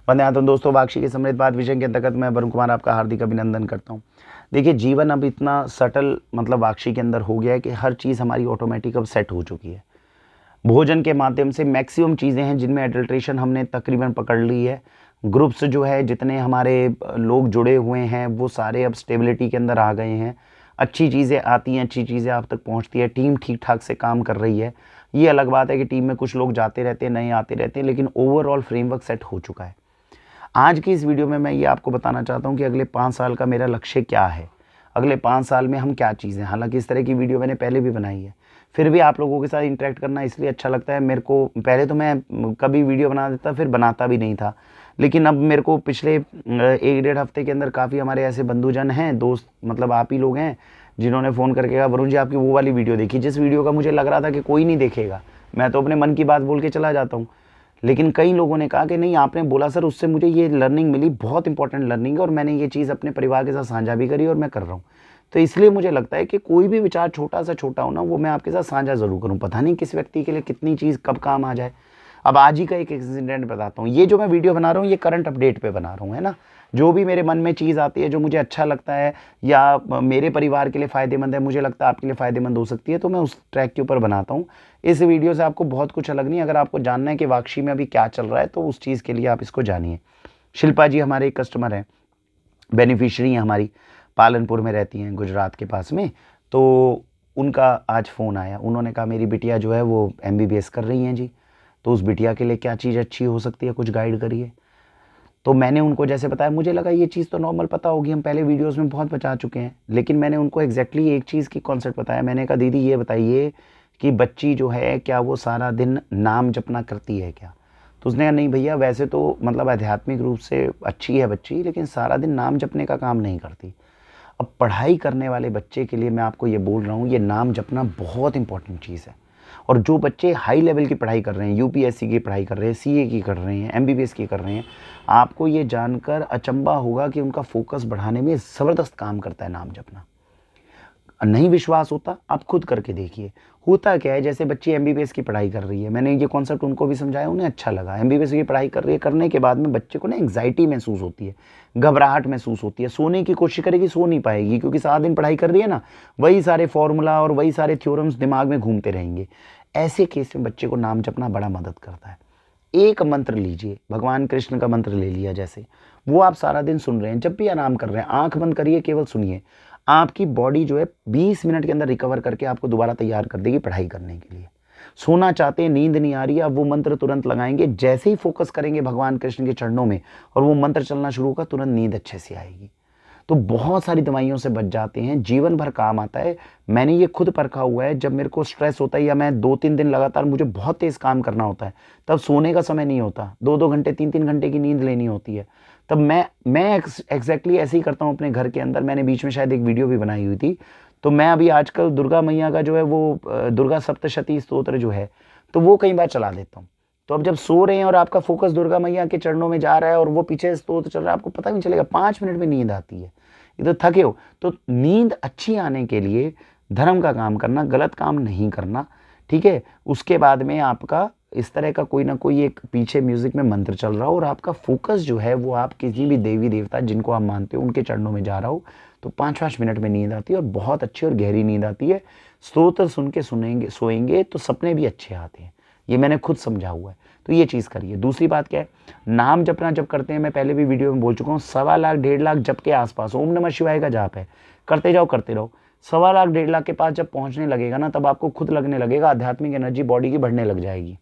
वंदे मातरम दोस्तों, वाक्षी के समृद्ध बात विषय के अंतर्गत मैं वरुण कुमार आपका हार्दिक अभिनंदन करता हूँ। देखिए, जीवन अब इतना सटल मतलब वाक्षी के अंदर हो गया है कि हर चीज़ हमारी ऑटोमेटिक अब सेट हो चुकी है। भोजन के माध्यम से मैक्सिमम चीज़ें हैं जिनमें एडल्ट्रेशन हमने तकरीबन पकड़ ली है। ग्रुप्स जो है, जितने हमारे लोग जुड़े हुए हैं वो सारे अब स्टेबिलिटी के अंदर आ गए हैं। अच्छी चीज़ें आती हैं, अच्छी चीज़ें आप तक पहुंचती है, टीम ठीक ठाक से काम कर रही है। ये अलग बात है कि टीम में कुछ लोग जाते रहते हैं, नए आते रहते हैं, लेकिन ओवरऑल फ्रेमवर्क सेट हो चुका है। आज की इस वीडियो में मैं ये आपको बताना चाहता हूँ कि अगले 5 साल का मेरा लक्ष्य क्या है, अगले 5 साल में हम क्या चीज़ें। हालांकि इस तरह की वीडियो मैंने पहले भी बनाई है, फिर भी आप लोगों के साथ इंटरेक्ट करना इसलिए अच्छा लगता है मेरे को। पहले तो मैं कभी वीडियो बना देता, फिर बनाता भी नहीं था, लेकिन अब मेरे को पिछले 1-1.5 हफ्ते के अंदर काफ़ी हमारे ऐसे बंधुजन हैं, दोस्त मतलब आप ही लोग हैं, जिन्होंने फ़ोन करके कहा वरुण जी आपकी वो वाली वीडियो देखी, जिस वीडियो का मुझे लग रहा था कि कोई नहीं देखेगा। मैं तो अपने मन की बात बोल के चला जाता हूँ, लेकिन कई लोगों ने कहा कि नहीं, आपने बोला सर, उससे मुझे ये लर्निंग मिली, बहुत इंपॉर्टेंट लर्निंग है, और मैंने ये चीज़ अपने परिवार के साथ साझा भी करी और मैं कर रहा हूँ। तो इसलिए मुझे लगता है कि कोई भी विचार छोटा सा छोटा हो ना, वो मैं आपके साथ साझा ज़रूर करूँ। पता नहीं किस व्यक्ति के लिए कितनी चीज़ कब काम आ जाए। अब आज ही का एक इंसिडेंट बताता हूँ। ये जो मैं वीडियो बना रहा हूँ, ये करंट अपडेट पे बना रहा हूँ, है ना। जो भी मेरे मन में चीज़ आती है, जो मुझे अच्छा लगता है या मेरे परिवार के लिए फ़ायदेमंद है, मुझे लगता है आपके लिए फ़ायदेमंद हो सकती है, तो मैं उस ट्रैक के ऊपर बनाता हूँ। इस वीडियो से आपको बहुत कुछ अलग नहीं, अगर आपको जानना है कि वाक्षी में अभी क्या चल रहा है, तो उस चीज़ के लिए आप इसको जानिए। शिल्पा जी हमारे एक कस्टमर हैं, बेनिफिशियरी हैं हमारी, पालनपुर में रहती हैं, गुजरात के पास में। तो उनका आज फ़ोन आया, उन्होंने कहा मेरी बिटिया जो है वो MBBS कर रही हैं जी, तो उस बिटिया के लिए क्या चीज़ अच्छी हो सकती है, कुछ गाइड करिए। तो मैंने उनको जैसे बताया, मुझे लगा ये चीज़ तो नॉर्मल पता होगी, हम पहले वीडियोस में बहुत बता चुके हैं, लेकिन मैंने उनको एग्जैक्टली एक चीज़ की कॉन्सेप्ट बताया। मैंने कहा दीदी ये बताइए कि बच्ची जो है क्या वो सारा दिन नाम जपना करती है क्या। तो उसने कहा नहीं भैया, वैसे तो मतलब आध्यात्मिक रूप से अच्छी है बच्ची, लेकिन सारा दिन नाम जपने का काम नहीं करती। अब पढ़ाई करने वाले बच्चे के लिए मैं आपको ये बोल रहा हूँ, ये नाम जपना बहुत इंपॉर्टेंट चीज़ है। और जो बच्चे हाई लेवल की पढ़ाई कर रहे हैं, UPSC की पढ़ाई कर रहे हैं, CA की कर रहे हैं, MBBS की कर रहे हैं, आपको ये जानकर अचंभा होगा कि उनका फोकस बढ़ाने में ज़बरदस्त काम करता है नाम जपना। नहीं विश्वास होता, आप खुद करके देखिए। होता क्या है, जैसे बच्ची MBBS की पढ़ाई कर रही है, मैंने ये कॉन्सेप्ट उनको भी समझाया, उन्हें अच्छा लगा। MBBS की पढ़ाई कर रही है, करने के बाद में बच्चे को ना एंग्जाइटी महसूस होती है, घबराहट महसूस होती है, सोने की कोशिश करेगी, सो नहीं पाएगी, क्योंकि सारा दिन पढ़ाई कर रही है ना, वही सारे फॉर्मूला और वही सारे थ्योरम्स दिमाग में घूमते रहेंगे। ऐसे केस में बच्चे को नाम जपना बड़ा मदद करता है। एक मंत्र लीजिए, भगवान कृष्ण का मंत्र ले लिया जैसे, वो आप सारा दिन सुन रहे हैं, जब भी आराम कर रहे हैं आंख बंद करिए, केवल सुनिए। आपकी बॉडी जो है 20 मिनट के अंदर रिकवर करके आपको दोबारा तैयार कर देगी पढ़ाई करने के लिए। सोना चाहते हैं, नींद नहीं आ रही है, अब वो मंत्र तुरंत लगाएंगे, जैसे ही फोकस करेंगे भगवान कृष्ण के चरणों में और वो मंत्र चलना शुरू होगा, तुरंत नींद अच्छे से आएगी। तो बहुत सारी दवाइयों से बच जाते हैं, जीवन भर काम आता है। मैंने ये खुद परखा हुआ है, जब मेरे को स्ट्रेस होता है या मैं 2-3 दिन लगातार मुझे बहुत तेज काम करना होता है, तब सोने का समय नहीं होता, 2-2 घंटे 3-3 घंटे की नींद लेनी होती है, तब मैं एग्जैक्टली ऐसे ही करता हूँ अपने घर के अंदर। मैंने बीच में शायद एक वीडियो भी बनाई हुई थी। तो मैं अभी आजकल दुर्गा मैया का जो है वो दुर्गा सप्तशती स्तोत्र जो है, तो वो कई बार चला देता हूँ। तो अब जब सो रहे हैं और आपका फोकस दुर्गा मैया के चरणों में जा रहा है और वो पीछे स्तोत्र चल रहा है, आपको पता नहीं चलेगा, 5 मिनट में नींद आती है। ये तो थके हो, तो नींद अच्छी आने के लिए धर्म का काम करना, गलत काम नहीं करना, ठीक है। उसके बाद में आपका इस तरह का कोई ना कोई एक पीछे म्यूजिक में मंत्र चल रहा हो और आपका फोकस जो है वो आप किसी भी देवी देवता जिनको आप मानते हो उनके चरणों में जा रहा हो, तो 5-5 मिनट में नींद आती है और बहुत अच्छी और गहरी नींद आती है। स्तोत्र सुन के सोएंगे तो सपने भी अच्छे आते हैं, ये मैंने खुद समझा हुआ है। तो ये चीज़ करिए। दूसरी बात क्या है, नाम जपना जब करते हैं, मैं पहले भी वीडियो में बोल चुका हूँ, 1.25 लाख 1.5 लाख जप के आसपास ओम नमः शिवाय का जाप है, करते जाओ करते रहो। 1.25 लाख 1.5 लाख के पास जब पहुंचने लगेगा ना, तब आपको खुद लगने लगेगा आध्यात्मिक एनर्जी बॉडी की बढ़ने लग जाएगी।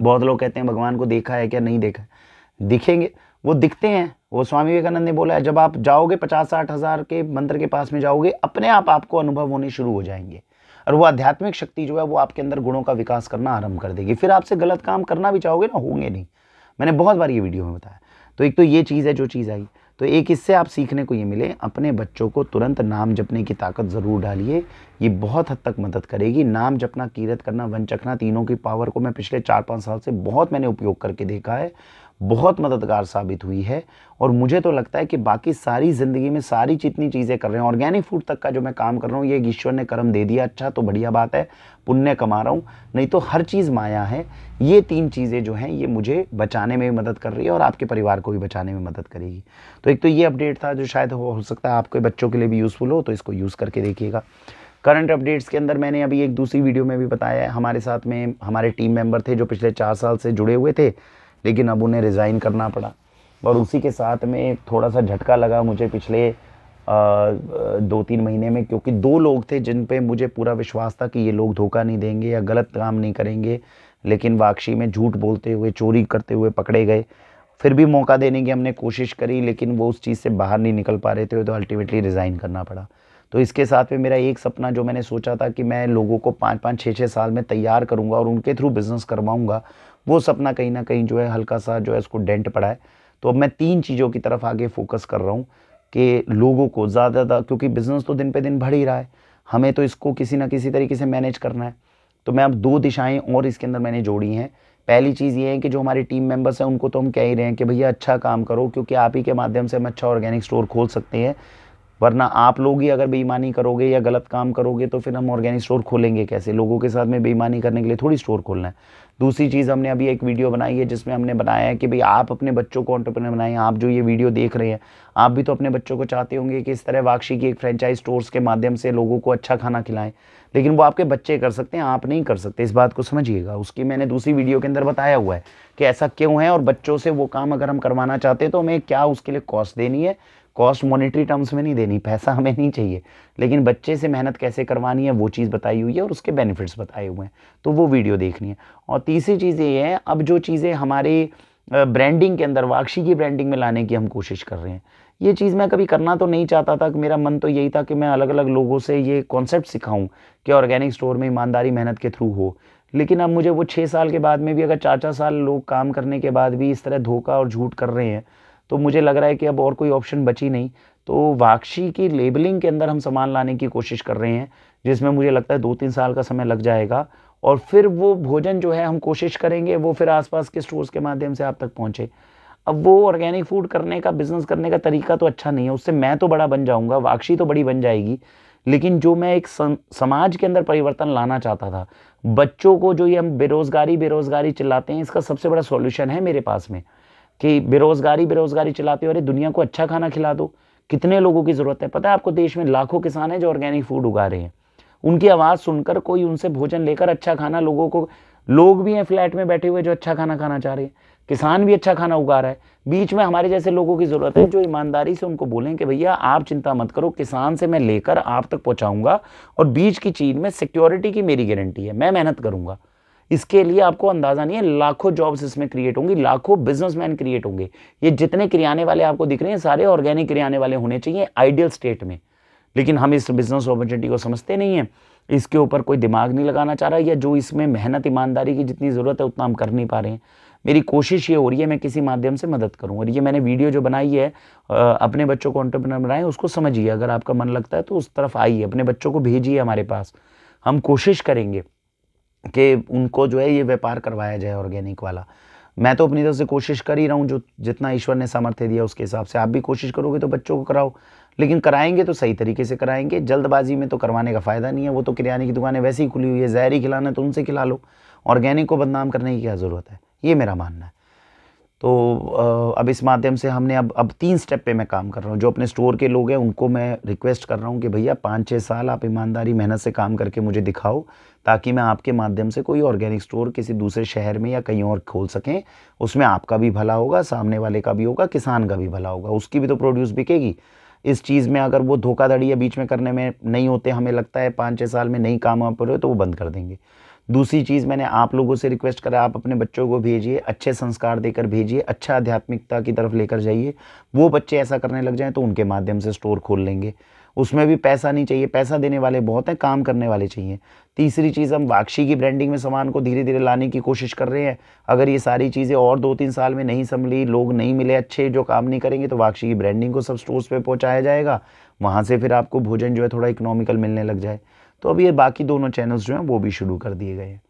बहुत लोग कहते हैं भगवान को देखा है क्या, नहीं देखा है। दिखेंगे, वो दिखते हैं। वो स्वामी विवेकानंद ने बोला है, जब आप जाओगे 50-60 हज़ार के मंत्र के पास में जाओगे, अपने आप आपको अनुभव होने शुरू हो जाएंगे और वो आध्यात्मिक शक्ति जो है वो आपके अंदर गुणों का विकास करना आरंभ कर देगी। फिर आपसे गलत काम करना भी चाहोगे ना, होंगे नहीं। मैंने बहुत बार ये वीडियो में बताया। तो एक तो ये चीज़ है जो चीज़ आई, तो एक इससे आप सीखने को ये मिले, अपने बच्चों को तुरंत नाम जपने की ताकत ज़रूर डालिए, ये बहुत हद तक मदद करेगी। नाम जपना, कीरत करना, वन चखना, तीनों की पावर को मैं पिछले 4-5 साल से बहुत मैंने उपयोग करके देखा है, बहुत मददगार साबित हुई है। और मुझे तो लगता है कि बाकी सारी ज़िंदगी में सारी जितनी चीज़ें कर रहे हैं, ऑर्गेनिक फूड तक का जो मैं काम कर रहा हूँ, ये ईश्वर ने कर्म दे दिया, अच्छा तो बढ़िया बात है, पुण्य कमा रहा हूँ, नहीं तो हर चीज़ माया है। ये 3 चीज़ें जो हैं ये मुझे बचाने में मदद कर रही है और आपके परिवार को भी बचाने में मदद करेगी। तो एक तो ये अपडेट था जो शायद हो सकता है आपके बच्चों के लिए भी यूज़फुल हो, तो इसको यूज़ करके देखिएगा। करंट अपडेट्स के अंदर मैंने अभी एक दूसरी वीडियो में भी बताया है, हमारे साथ में हमारे टीम मेंबर थे जो पिछले 4 साल से जुड़े हुए थे, लेकिन अब उन्हें रिज़ाइन करना पड़ा। और उसी के साथ में थोड़ा सा झटका लगा मुझे पिछले 2-3 महीने में, क्योंकि 2 लोग थे जिन पे मुझे पूरा विश्वास था कि ये लोग धोखा नहीं देंगे या गलत काम नहीं करेंगे, लेकिन वाकई में झूठ बोलते हुए, चोरी करते हुए पकड़े गए। फिर भी मौका देने की हमने कोशिश करी, लेकिन वो उस चीज़ से बाहर नहीं निकल पा रहे थे, तो अल्टीमेटली रिज़ाइन करना पड़ा। तो इसके साथ में मेरा एक सपना जो मैंने सोचा था कि मैं लोगों को 5-5, 6-6 साल में तैयार करूँगा और उनके थ्रू बिज़नेस करवाऊँगा, वो सपना कहीं न कहीं जो है हल्का सा जो है उसको डेंट पड़ा है। तो अब मैं 3 चीज़ों की तरफ आगे फ़ोकस कर रहा हूँ कि लोगों को ज़्यादा, क्योंकि बिज़नेस तो दिन पे दिन बढ़ ही रहा है, हमें तो इसको किसी न किसी तरीके से मैनेज करना है। तो मैं अब 2 दिशाएँ और इसके अंदर मैंने जोड़ी हैं। पहली चीज़ ये है कि जो हमारे टीम मेंबर्स हैं उनको तो हम कह ही रहे हैं कि भैया अच्छा काम करो, क्योंकि आप ही के माध्यम से हम अच्छा ऑर्गेनिक स्टोर खोल सकते हैं। वरना आप लोग ही अगर बेईमानी करोगे या गलत काम करोगे तो फिर हम ऑर्गेनिक स्टोर खोलेंगे कैसे? लोगों के साथ में बेईमानी करने के लिए थोड़ी स्टोर खोलना है। दूसरी चीज़, हमने अभी एक वीडियो बनाई है जिसमें हमने बनाया है कि भाई आप अपने बच्चों को एंटरप्रेन्योर बनाएं। आप जो ये वीडियो देख रहे हैं, आप भी तो अपने बच्चों को चाहते होंगे कि इस तरह वाक्षी की एक फ्रेंचाइज स्टोर्स के माध्यम से लोगों को अच्छा खाना खिलाएं, लेकिन वो आपके बच्चे कर सकते हैं, आप नहीं कर सकते। इस बात को समझिएगा। उसकी मैंने दूसरी वीडियो के अंदर बताया हुआ है कि ऐसा क्यों है, और बच्चों से वो काम अगर हम करवाना चाहते हैं तो हमें क्या उसके लिए कॉस्ट देनी है। कॉस्ट मॉनेटरी टर्म्स में नहीं देनी, पैसा हमें नहीं चाहिए, लेकिन बच्चे से मेहनत कैसे करवानी है वो चीज़ बताई हुई है और उसके बेनिफिट्स बताए हुए हैं, तो वो वीडियो देखनी है। और तीसरी चीज़ ये है, अब जो चीज़ें हमारे ब्रांडिंग के अंदर वाक्षी की ब्रांडिंग में लाने की हम कोशिश कर रहे हैं, ये चीज़ मैं कभी करना तो नहीं चाहता था। कि मेरा मन तो यही था कि मैं अलग अलग लोगों से ये कॉन्सेप्ट सिखाऊं कि ऑर्गेनिक स्टोर में ईमानदारी मेहनत के थ्रू हो। लेकिन अब मुझे वो 6 साल के बाद में भी, अगर 4-4 साल लोग काम करने के बाद भी इस तरह धोखा और झूठ कर रहे हैं, तो मुझे लग रहा है कि अब और कोई ऑप्शन बची नहीं। तो वाक्षी की लेबलिंग के अंदर हम सामान लाने की कोशिश कर रहे हैं, जिसमें मुझे लगता है 2-3 साल का समय लग जाएगा। और फिर वो भोजन जो है हम कोशिश करेंगे वो फिर आसपास के स्टोर्स के माध्यम से आप तक पहुंचे। अब वो ऑर्गेनिक फूड करने का, बिजनेस करने का तरीका तो अच्छा नहीं है, उससे मैं तो बड़ा बन जाऊंगा, वाक्षी तो बड़ी बन जाएगी, लेकिन जो मैं एक समाज के अंदर परिवर्तन लाना चाहता था, बच्चों को जो ये हम बेरोजगारी बेरोजगारी चिल्लाते हैं, इसका सबसे बड़ा सॉल्यूशन है मेरे पास में। कि बेरोजगारी बेरोजगारी चलाते हो, अरे दुनिया को अच्छा खाना खिला दो। कितने लोगों की जरूरत है पता है आपको? देश में लाखों किसान हैं जो ऑर्गेनिक फूड उगा रहे हैं। उनकी आवाज़ सुनकर कोई उनसे भोजन लेकर अच्छा खाना लोगों को, लोग भी हैं फ्लैट में बैठे हुए जो अच्छा खाना खाना चाह रहे हैं, किसान भी अच्छा खाना उगा रहा है। बीच में हमारे जैसे लोगों की ज़रूरत है जो ईमानदारी से उनको बोलें कि भैया आप चिंता मत करो, किसान से मैं लेकर आप तक पहुंचाऊंगा, और बीच की चीज़ में सिक्योरिटी की मेरी गारंटी है, मैं मेहनत करूंगा। इसके लिए आपको अंदाजा नहीं है, लाखों जॉब्स इसमें क्रिएट होंगी, लाखों बिजनेसमैन क्रिएट होंगे। ये जितने किराने वाले आपको दिख रहे हैं सारे ऑर्गेनिक किराने वाले होने चाहिए आइडियल स्टेट में, लेकिन हम इस बिजनेस अपॉर्चुनिटी को समझते नहीं है, इसके ऊपर कोई दिमाग नहीं लगाना चाह रहा, या जो इसमें मेहनत ईमानदारी की जितनी ज़रूरत है उतना हम कर नहीं पा रहे हैं। मेरी कोशिश ये हो रही है मैं किसी माध्यम से मदद करूं, और ये मैंने वीडियो जो बनाई है अपने बच्चों को एंटरप्रेन्योर बनाएं, उसको समझिए। अगर आपका मन लगता है तो उस तरफ आइए, अपने बच्चों को भेजिए हमारे पास, हम कोशिश करेंगे कि उनको जो है ये व्यापार करवाया जाए ऑर्गेनिक वाला। मैं तो अपनी तरफ से कोशिश कर ही रहा हूँ, जो जितना ईश्वर ने सामर्थ्य दिया उसके हिसाब से आप भी कोशिश करोगे तो बच्चों को कराओ, लेकिन कराएंगे तो सही तरीके से कराएंगे। जल्दबाजी में तो करवाने का फ़ायदा नहीं है, वो तो किराने की दुकानें वैसे ही खुली हुई है, जहर ही खिलाना है तो उनसे खिला लो, ऑर्गेनिक को बदनाम करने की क्या ज़रूरत है, ये मेरा मानना है। तो अब इस माध्यम से हमने अब 3 स्टेप पे मैं काम कर रहा हूँ। जो अपने स्टोर के लोग हैं उनको मैं रिक्वेस्ट कर रहा हूँ कि भैया 5-6 साल आप ईमानदारी मेहनत से काम करके मुझे दिखाओ, ताकि मैं आपके माध्यम से कोई ऑर्गेनिक स्टोर किसी दूसरे शहर में या कहीं और खोल सकें। उसमें आपका भी भला होगा, सामने वाले का भी होगा, किसान का भी भला होगा, उसकी भी तो प्रोड्यूस बिकेगी। इस चीज़ में अगर वो धोखाधड़ी या बीच में करने में नहीं होते, हमें लगता है 5-6 साल में नहीं काम आ पा रहे तो वो बंद कर देंगे। दूसरी चीज़, मैंने आप लोगों से रिक्वेस्ट करा, आप अपने बच्चों को भेजिए, अच्छे संस्कार देकर भेजिए, अच्छा आध्यात्मिकता की तरफ लेकर जाइए। वो बच्चे ऐसा करने लग जाएं तो उनके माध्यम से स्टोर खोल लेंगे। उसमें भी पैसा नहीं चाहिए, पैसा देने वाले बहुत हैं, काम करने वाले चाहिए। तीसरी चीज़, हम वाक्षी की ब्रांडिंग में सामान को धीरे धीरे लाने की कोशिश कर रहे हैं। अगर ये सारी चीज़ें और 2-3 साल में नहीं संभली, लोग नहीं मिले अच्छे जो काम नहीं करेंगे, तो वाक्षी की ब्रांडिंग को सब स्टोर्स पे पहुंचाया जाएगा, वहाँ से फिर आपको भोजन जो है थोड़ा इकोनॉमिकल मिलने लग जाए। तो अब ये बाकी दोनों चैनल्स जो हैं वो भी शुरू कर दिए गए हैं।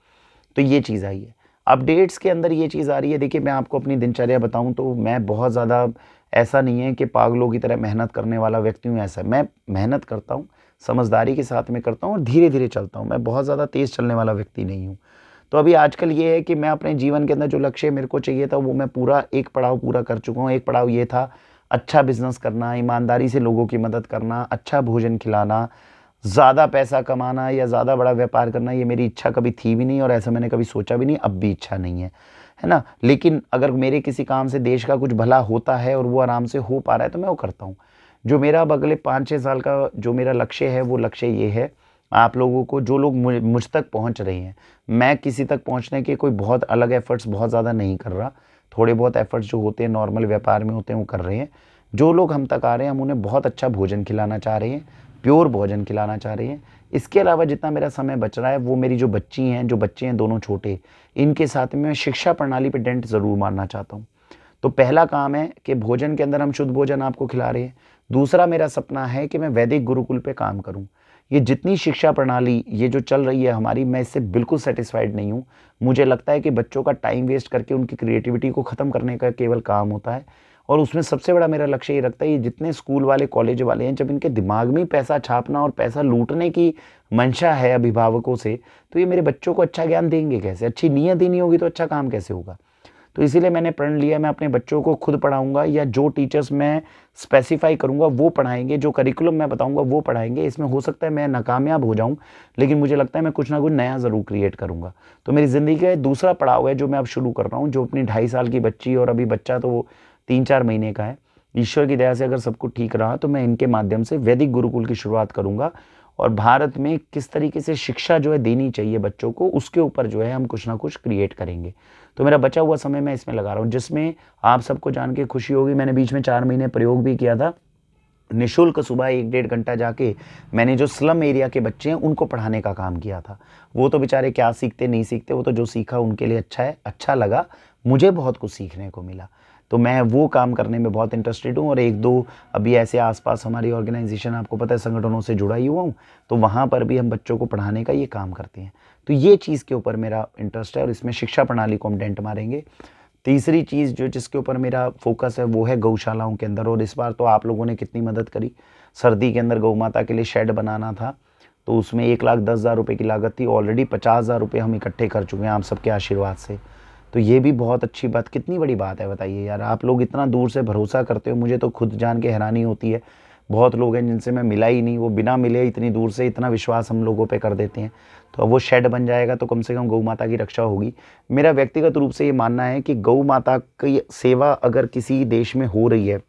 तो ये चीज़ आई है। अपडेट्स के अंदर ये चीज़ आ रही है। देखिए मैं आपको अपनी दिनचर्या बताऊँ तो मैं बहुत ज़्यादा, ऐसा नहीं है कि पागलों की तरह मेहनत करने वाला व्यक्ति हूँ, ऐसा मैं मेहनत करता हूँ, समझदारी के साथ में करता हूँ और धीरे-धीरे चलता हूँ। मैं बहुत ज़्यादा तेज़ चलने वाला व्यक्ति नहीं हूँ। तो अभी आजकल ये है कि मैं अपने जीवन के अंदर जो लक्ष्य मेरे को चाहिए था वो मैं पूरा एक पड़ाव पूरा कर चुका हूँ। एक पड़ाव ये था अच्छा बिज़नेस करना, ईमानदारी से लोगों की मदद करना, अच्छा भोजन खिलाना, ज़्यादा पैसा कमाना या ज़्यादा बड़ा व्यापार करना, ये मेरी इच्छा कभी थी भी नहीं और ऐसा मैंने कभी सोचा भी नहीं, अब भी इच्छा नहीं है ना? लेकिन अगर मेरे किसी काम से देश का कुछ भला होता है और वो आराम से हो पा रहा है तो मैं वो करता हूँ। जो मेरा अब अगले 5-6 साल का जो मेरा लक्ष्य है, वो लक्ष्य ये है, आप लोगों को, जो लोग मुझ तक पहुँच रहे हैं, मैं किसी तक पहुँचने के कोई बहुत अलग एफ़र्ट्स बहुत ज़्यादा नहीं कर रहा। थोड़े बहुत एफ़र्ट्स जो होते हैं नॉर्मल व्यापार में होते हैं वो कर रहे हैं। जो लोग हम तक आ रहे हैं हम उन्हें बहुत अच्छा भोजन खिलाना चाह रहे हैं, प्योर भोजन खिलाना चाह रहे हैं। इसके अलावा जितना मेरा समय बच रहा है वो मेरी जो बच्ची हैं, जो बच्चे हैं दोनों छोटे, इनके साथ में मैं शिक्षा प्रणाली पे डेंट ज़रूर मारना चाहता हूँ। तो पहला काम है कि भोजन के अंदर हम शुद्ध भोजन आपको खिला रहे हैं। दूसरा मेरा सपना है कि मैं वैदिक गुरुकुल पे काम करूँ। ये जितनी शिक्षा प्रणाली ये जो चल रही है हमारी, मैं इससे बिल्कुल सैटिस्फाइड नहीं हूँ। मुझे लगता है कि बच्चों का टाइम वेस्ट करके उनकी क्रिएटिविटी को ख़त्म करने का केवल काम होता है और उसमें सबसे बड़ा मेरा लक्ष्य ये रखता है, ये जितने स्कूल वाले, कॉलेज वाले हैं, जब इनके दिमाग में ही पैसा छापना और पैसा लूटने की मंशा है अभिभावकों से, तो ये मेरे बच्चों को अच्छा ज्ञान देंगे कैसे? अच्छी नीयत ही नहीं होगी तो अच्छा काम कैसे होगा? तो इसीलिए मैंने प्रण लिया, मैं अपने बच्चों को खुद पढ़ाऊँगा या जो टीचर्स मैं स्पेसिफ़ाई करूँगा वो पढ़ाएँगे, जो करिकुलम मैं बताऊँगा वो पढ़ाएँगे। इसमें हो सकता है मैं नाकामयाब हो जाऊँ, लेकिन मुझे लगता है मैं कुछ ना कुछ नया ज़रूर क्रिएट करूँगा। तो मेरी ज़िंदगी का ये दूसरा पड़ाव है जो मैं अब शुरू कर रहा हूँ, जो अपनी 2.5 साल की बच्ची और अभी बच्चा तो 3-4 महीने का है। ईश्वर की दया से अगर सब कुछ ठीक रहा तो मैं इनके माध्यम से वैदिक गुरुकुल की शुरुआत करूँगा और भारत में किस तरीके से शिक्षा जो है देनी चाहिए बच्चों को, उसके ऊपर जो है हम कुछ ना कुछ क्रिएट करेंगे। तो मेरा बचा हुआ समय मैं इसमें लगा रहा हूँ, जिसमें आप सबको जान के खुशी होगी, मैंने बीच में 4 महीने प्रयोग भी किया था। निःशुल्क सुबह 1 डेढ़ घंटा जाके मैंने जो स्लम एरिया के बच्चे हैं उनको पढ़ाने का काम किया था। वो तो बेचारे क्या सीखते नहीं सीखते, वो तो जो सीखा उनके लिए अच्छा है, अच्छा लगा, मुझे बहुत कुछ सीखने को मिला। तो मैं वो काम करने में बहुत इंटरेस्टेड हूँ और 1-2 अभी ऐसे आस-पास हमारी ऑर्गेनाइज़ेशन, आपको पता है, संगठनों से जुड़ा ही हुआ हूँ, तो वहाँ पर भी हम बच्चों को पढ़ाने का ये काम करते हैं। तो ये चीज़ के ऊपर मेरा इंटरेस्ट है और इसमें शिक्षा प्रणाली को हम डेंट मारेंगे। तीसरी चीज़ जो जिसके ऊपर मेरा फ़ोकस है वो है गौशालाओं के अंदर, और इस बार तो आप लोगों ने कितनी मदद करी। सर्दी के अंदर गौ माता के लिए शेड बनाना था, तो उसमें 1,10,000 रुपये की लागत थी। ऑलरेडी 50,000 रुपये हम इकट्ठे कर चुके हैं आप सबके आशीर्वाद से। तो ये भी बहुत अच्छी बात, कितनी बड़ी बात है बताइए यार, आप लोग इतना दूर से भरोसा करते हो, मुझे तो खुद जान के हैरानी होती है। बहुत लोग हैं जिनसे मैं मिला ही नहीं, वो बिना मिले इतनी दूर से इतना विश्वास हम लोगों पे कर देते हैं। तो अब वो शेड बन जाएगा तो कम से कम गौ माता की रक्षा होगी। मेरा व्यक्तिगत रूप से ये मानना है कि गौ माता की सेवा अगर किसी देश में हो रही है,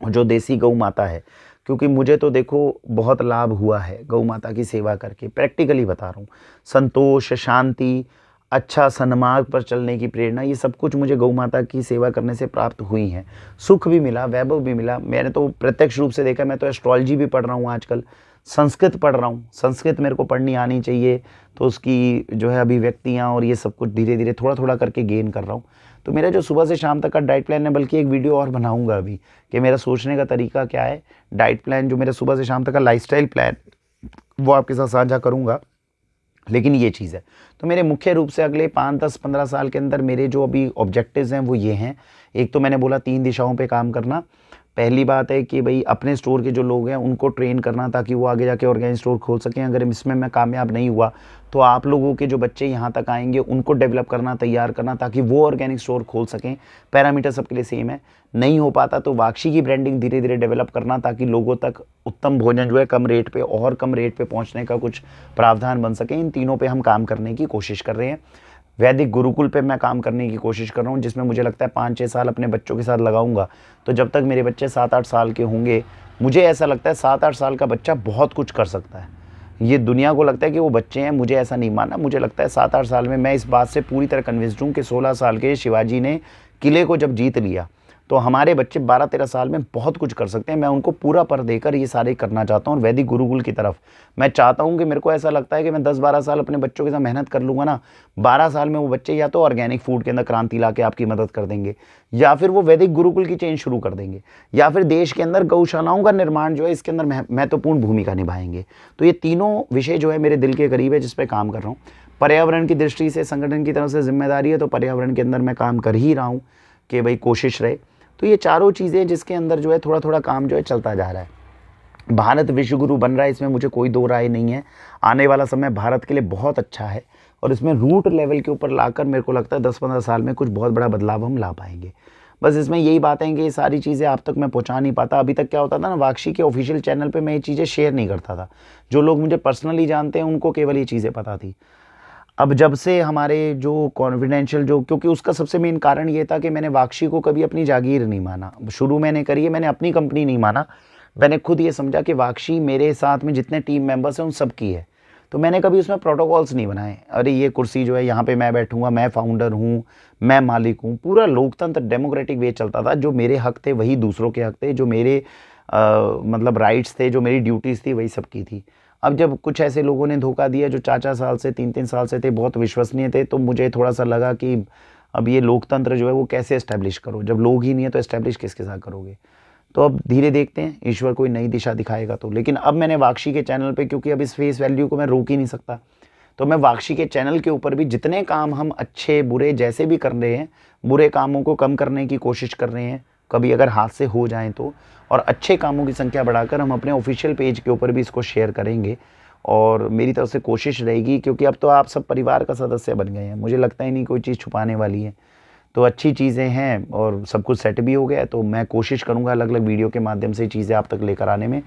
जो देसी गौ माता है, क्योंकि मुझे तो देखो बहुत लाभ हुआ है गौ माता की सेवा करके, प्रैक्टिकली बता रहा हूँ। संतोष, शांति, अच्छा सन्मार्ग पर चलने की प्रेरणा, ये सब कुछ मुझे गौ माता की सेवा करने से प्राप्त हुई हैं। सुख भी मिला, वैभव भी मिला। मैंने तो प्रत्यक्ष रूप से देखा, मैं तो एस्ट्रोलॉजी भी पढ़ रहा हूँ आजकल, संस्कृत पढ़ रहा हूँ। संस्कृत मेरे को पढ़नी आनी चाहिए, तो उसकी जो है अभिव्यक्तियाँ और ये सब कुछ धीरे-धीरे थोड़ा-थोड़ा करके गेन कर रहा हूँ। तो मेरा जो सुबह से शाम तक का डाइट प्लान है, बल्कि एक वीडियो और बनाऊँगा अभी कि मेरा सोचने का तरीका क्या है, डाइट प्लान जो मेरा सुबह से शाम तक का लाइफ़स्टाइल प्लान, वो आपके साथ साझा करूँगा। लेकिन ये चीज़ है, तो मेरे मुख्य रूप से अगले 5, 10, 15 साल के अंदर मेरे जो अभी ऑब्जेक्टिव्स हैं वो ये हैं। एक तो मैंने बोला 3 दिशाओं पे काम करना। पहली बात है कि भई अपने स्टोर के जो लोग हैं उनको ट्रेन करना ताकि वो आगे जाके ऑर्गेनिक स्टोर खोल सकें। अगर इसमें मैं कामयाब नहीं हुआ तो आप लोगों के जो बच्चे यहाँ तक आएँगे उनको डेवलप करना, तैयार करना ताकि वो ऑर्गेनिक स्टोर खोल सकें। पैरामीटर सबके लिए सेम है। नहीं हो पाता तो वाक्षी की ब्रांडिंग धीरे-धीरे डेवलप करना ताकि लोगों तक उत्तम भोजन जो है कम रेट पे और कम रेट पे पहुँचने का कुछ प्रावधान बन सके। इन तीनों पे हम काम करने की कोशिश कर रहे हैं। वैदिक गुरुकुल पे मैं काम करने की कोशिश कर रहा हूँ, जिसमें मुझे लगता है 5-6 साल अपने बच्चों के साथ लगाऊंगा। तो जब तक मेरे बच्चे 7-8 साल के होंगे, मुझे ऐसा लगता है 7-8 साल का बच्चा बहुत कुछ कर सकता है। ये दुनिया को लगता है कि वो बच्चे हैं, मुझे ऐसा नहीं मानना। मुझे लगता है 7-8 साल में मैं इस बात से पूरी तरह कन्विंस्ड हूँ कि 16 साल के शिवाजी ने किले को जब जीत लिया, तो हमारे बच्चे 12-13 साल में बहुत कुछ कर सकते हैं। मैं उनको पूरा पर देकर ये सारे करना चाहता हूँ और वैदिक गुरुकुल की तरफ मैं चाहता हूँ कि मेरे को ऐसा लगता है कि मैं 10-12 साल अपने बच्चों के साथ मेहनत कर लूँगा ना, 12 साल में वो बच्चे या तो ऑर्गेनिक फूड के अंदर क्रांति ला के आपकी मदद कर देंगे, या फिर वो वैदिक गुरुकुल की चेन शुरू कर देंगे, या फिर देश के अंदर गौशालाओं का निर्माण जो है इसके अंदर महत्वपूर्ण भूमिका निभाएंगे। तो ये तीनों विषय जो है मेरे दिल के करीब है, जिस पे काम कर रहा हूँ। पर्यावरण की दृष्टि से संगठन की तरफ से जिम्मेदारी है, तो पर्यावरण के अंदर मैं काम कर ही रहा हूँ कि भाई कोशिश रहे। तो ये चारों चीज़ें जिसके अंदर जो है थोड़ा थोड़ा काम जो है चलता जा रहा है। भारत विश्व गुरु बन रहा है, इसमें मुझे कोई दो राय नहीं है। आने वाला समय भारत के लिए बहुत अच्छा है और इसमें रूट लेवल के ऊपर लाकर मेरे को लगता है 10-15 साल में कुछ बहुत बड़ा बदलाव हम ला पाएंगे। बस इसमें यही बात है कि ये सारी चीज़ें आप तक मैं पहुंचा नहीं पाता। अभी तक क्या होता था ना, वाक्षी के ऑफिशियल चैनल पे मैं ये चीज़ें शेयर नहीं करता था। जो लोग मुझे पर्सनली जानते हैं उनको केवल ये चीज़ें पता थी। अब जब से हमारे जो कॉन्फिडेंशियल जो, क्योंकि उसका सबसे मेन कारण ये था कि मैंने वाक्षी को कभी अपनी जागीर नहीं माना। शुरू मैंने करी है, मैंने अपनी कंपनी नहीं माना। मैंने खुद ये समझा कि वाक्षी मेरे साथ में जितने टीम मेंबर्स हैं उन सब की है। तो मैंने कभी उसमें प्रोटोकॉल्स नहीं बनाए, अरे ये कुर्सी जो है यहाँ पे मैं बैठूंगा, मैं फाउंडर हूँ, मैं मालिक हूँ। पूरा लोकतंत्र डेमोक्रेटिक वे चलता था। जो मेरे हक थे वही दूसरों के हक थे, जो मेरे मतलब राइट्स थे, जो मेरी ड्यूटीज़ थी वही सब की थी। अब जब कुछ ऐसे लोगों ने धोखा दिया जो 4-4 साल से 3-3 साल से थे, बहुत विश्वसनीय थे, तो मुझे थोड़ा सा लगा कि अब ये लोकतंत्र जो है वो कैसे इस्टेब्लिश करो, जब लोग ही नहीं है तो इस्टेब्लिश किसके साथ करोगे। तो अब धीरे देखते हैं, ईश्वर कोई नई दिशा दिखाएगा तो। लेकिन अब मैंने वाक्षी के चैनल पे, क्योंकि अब इस फेस वैल्यू को मैं रोक ही नहीं सकता, तो मैं वाक्षी के चैनल के ऊपर भी जितने काम हम अच्छे बुरे जैसे भी कर रहे हैं, बुरे कामों को कम करने की कोशिश कर रहे हैं, कभी अगर हाथ से हो जाएं तो, और अच्छे कामों की संख्या बढ़ाकर हम अपने ऑफिशियल पेज के ऊपर भी इसको शेयर करेंगे। और मेरी तरफ से कोशिश रहेगी, क्योंकि अब तो आप सब परिवार का सदस्य बन गए हैं, मुझे लगता ही नहीं कोई चीज़ छुपाने वाली है। तो अच्छी चीज़ें हैं और सब कुछ सेट भी हो गया है, तो मैं कोशिश करूँगा अलग अलग वीडियो के माध्यम से चीज़ें आप तक लेकर आने में।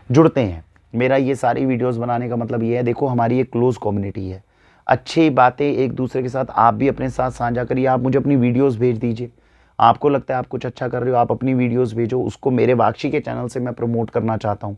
जुड़ते हैं, मेरा ये सारी वीडियोस बनाने का मतलब ये है, देखो हमारी एक क्लोज़ कम्युनिटी है। अच्छी बातें एक दूसरे के साथ आप भी अपने साथ साझा करिए। आप मुझे अपनी वीडियोस भेज दीजिए, आपको लगता है आप कुछ अच्छा कर रहे हो, आप अपनी वीडियोस भेजो, उसको मेरे वाक्षी के चैनल से मैं प्रमोट करना चाहता हूँ।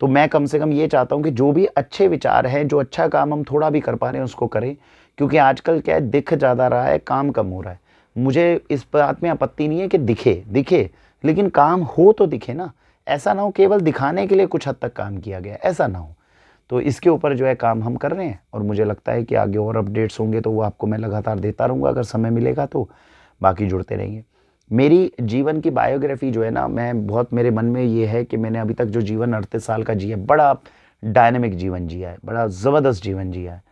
तो मैं कम से कम ये चाहता हूँ कि जो भी अच्छे विचार हैं, जो अच्छा काम हम थोड़ा भी कर पा रहे हैं उसको करें, क्योंकि आजकल क्या है, दिख ज़्यादा रहा है, काम कम हो रहा है। मुझे इस बात में आपत्ति नहीं है कि दिखे, लेकिन काम हो तो दिखे ना। ऐसा ना हो केवल दिखाने के लिए कुछ हद तक काम किया गया, ऐसा ना हो। तो इसके ऊपर जो है काम हम कर रहे हैं और मुझे लगता है कि आगे और अपडेट्स होंगे तो वो आपको मैं लगातार देता रहूँगा अगर समय मिलेगा तो। बाकी जुड़ते रहेंगे। मेरी जीवन की बायोग्राफी जो है ना, मैं बहुत, मेरे मन में ये है कि मैंने अभी तक जो जीवन 38 साल का जिया, बड़ा डायनेमिक जीवन जिया है, बड़ा ज़बरदस्त जीवन जिया है।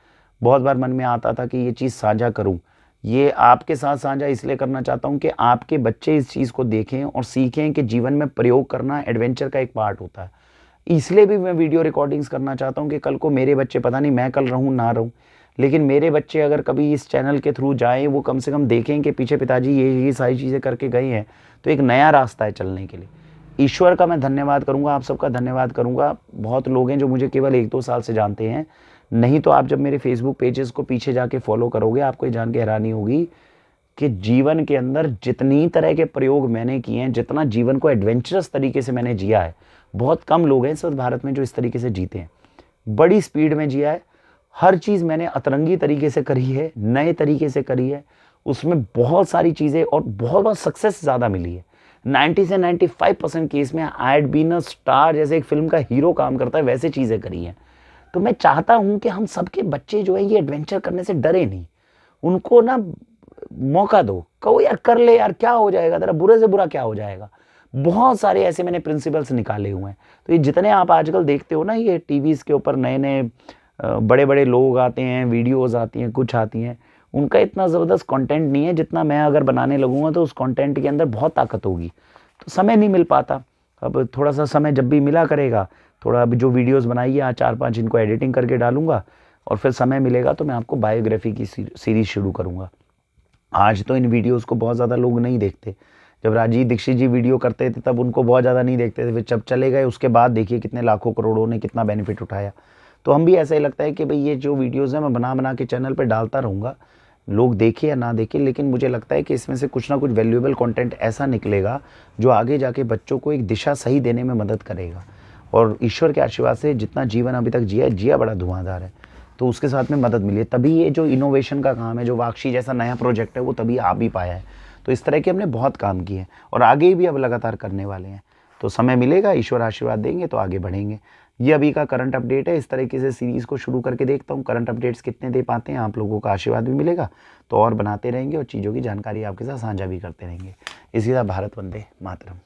बहुत बार मन में आता था कि ये चीज़ साझा करूँ। ये आपके साथ साझा इसलिए करना चाहता हूँ कि आपके बच्चे इस चीज़ को देखें और सीखें कि जीवन में प्रयोग करना एडवेंचर का एक पार्ट होता है। इसलिए भी मैं वीडियो रिकॉर्डिंग्स करना चाहता हूँ कि कल को मेरे बच्चे, पता नहीं मैं कल रहूँ ना रहूँ, लेकिन मेरे बच्चे अगर कभी इस चैनल के थ्रू जाएँ, वो कम से कम देखें कि पीछे पिताजी ये सारी चीज़ें करके गए हैं, तो एक नया रास्ता है चलने के लिए। ईश्वर का मैं धन्यवाद करूँगा, आप सबका धन्यवाद करूँगा। बहुत लोग हैं जो मुझे केवल 1-2 साल से जानते हैं, नहीं तो आप जब मेरे फेसबुक पेजेस को पीछे जाके फॉलो करोगे, आपको ये जान के हैरानी होगी कि जीवन के अंदर जितनी तरह के प्रयोग मैंने किए हैं, जितना जीवन को एडवेंचरस तरीके से मैंने जिया है, बहुत कम लोग हैं इस वक्त भारत में जो इस तरीके से जीते हैं। बड़ी स्पीड में जिया है, हर चीज़ मैंने अतरंगी तरीके से करी है, नए तरीके से करी है, उसमें बहुत सारी चीज़ें और बहुत बहुत सक्सेस ज़्यादा मिली है। 90 से 95% केस में I had been a star, जैसे एक फिल्म का हीरो काम करता है वैसे चीज़ें करी हैं। तो मैं चाहता हूँ कि हम सबके बच्चे जो है ये एडवेंचर करने से डरे नहीं, उनको ना मौका दो, कहो यार कर ले यार, क्या हो जाएगा तेरा, बुरे से बुरा क्या हो जाएगा। बहुत सारे ऐसे मैंने प्रिंसिपल्स निकाले हुए हैं। तो ये जितने आप आजकल देखते हो ना, ये टीवीज़ के ऊपर नए नए बड़े बड़े लोग आते हैं, वीडियोस आती हैं, कुछ आती हैं, उनका इतना ज़बरदस्त कंटेंट नहीं है जितना मैं अगर बनाने लगूंगा तो उस कंटेंट के अंदर बहुत ताकत होगी। तो समय नहीं मिल पाता। अब थोड़ा सा समय जब भी मिला करेगा, थोड़ा अभी जो वीडियोस बनाई है 4-5 इनको एडिटिंग करके डालूंगा और फिर समय मिलेगा तो मैं आपको बायोग्राफी की सीरीज़ शुरू करूँगा। आज तो इन वीडियोस को बहुत ज़्यादा लोग नहीं देखते। जब राजीव दीक्षित जी वीडियो करते थे तब उनको बहुत ज़्यादा नहीं देखते थे, फिर जब चले गए उसके बाद देखिए कितने लाखों करोड़ों ने कितना बेनिफिट उठाया। तो हम भी ऐसा ही लगता है कि भाई ये जो वीडियोस हैं मैं बना बना के चैनल पे डालता रहूँगा, लोग देखें या ना देखें, लेकिन मुझे लगता है कि इसमें से कुछ ना कुछ वैल्यूएबल कंटेंट ऐसा निकलेगा जो आगे जाके बच्चों को एक दिशा सही देने में मदद करेगा। और ईश्वर के आशीर्वाद से जितना जीवन अभी तक जिया बड़ा धुआंधार है, तो उसके साथ में मदद मिली है, तभी ये जो इनोवेशन का काम है, जो वाक्षी जैसा नया प्रोजेक्ट है, वो तभी आ भी पाया है। तो इस तरह के हमने बहुत काम किए हैं और आगे भी अब लगातार करने वाले हैं। तो समय मिलेगा, ईश्वर आशीर्वाद देंगे तो आगे बढ़ेंगे। ये अभी का करंट अपडेट है। इस तरीके से सीरीज़ को शुरू करके देखता हूँ, करंट अपडेट्स कितने दे पाते हैं, आप लोगों का आशीर्वाद भी मिलेगा तो और बनाते रहेंगे और चीज़ों की जानकारी आपके साथ साझा भी करते रहेंगे। इसी तरह भारत वंदे मातरम।